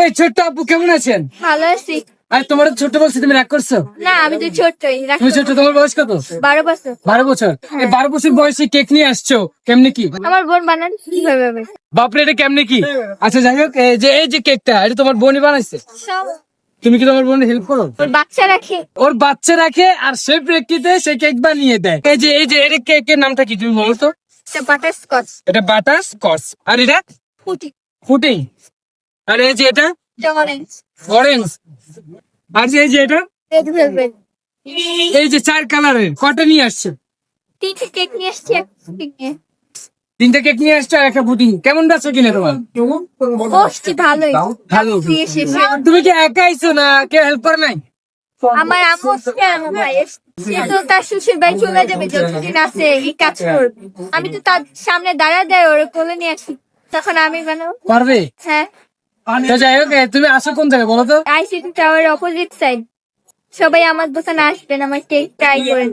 এই ছোট্ট আপু কেমন আছেন? ভালো আছি। আর তোমার ছোট্ট বলছি, তুমি রাগ করছো? না আমি তো ছোট্টই। তুমি ছোট্ট, তোমার বয়স কত? 12 বছর। 12 বছর। এই 12 বছর বয়সে কেক নিয়ে আসছো, কেমনে কি? আমার বোন বানান কিভাবে হবে? বাপরে, এটা কেমনে কি? আচ্ছা যাই হোক, এই যে কেকটা এটা তোমার বোনই বানাইছে? সব তুমি কি তোমার বোনের হেল্প করো? ওর বাচ্চা রাখে। ওর বাচ্চা রাখে আর সেই প্রেক্ষিতে সে কেক বানিয়ে দেয়। এই যে এর কেকের নামটা কি তুমি বলো তো? বাটারস্কচ। এটা বাটার স্কচ। আর এটা ফুটি। ফুটিং। আর এই যে এটা অরেঞ্জ। অরেঞ্জ। আর এই যে এটা, রেড ভেলভেট। এই যে 4 কালারের কটা নিয়ে আসছে? 3টে কেক নিয়ে আসছি, এক পুডিং নিয়ে। 3টা কেক নিয়ে আসছে আর একটা পুডিং। কেমন যাচ্ছে কিনে তোমার? বসছি ভালোই। ভালো। দিয়ে শেষে তুমি কি একা আইছো না কেউ হেল্প করে নাই? আমার আম্মু আসছে, আমার ভাই আসছে। সে তো তার শ্বশুর বাড়ি চলে যাবে, যতদিন আছে এই কাজ করবে। আমি তো তার সামনে দাঁড়ায় দেয় ওরা কোলে নিয়ে আসি, তখন আমি বানাবো। পারবে? হ্যাঁ। তো যাই হোক, তুমি আসো কোন জায়গায় বলো তো? ICT tower opposite side. সবাই আমার দোকানে আসবেন, আমার কেক ট্রাই করেন।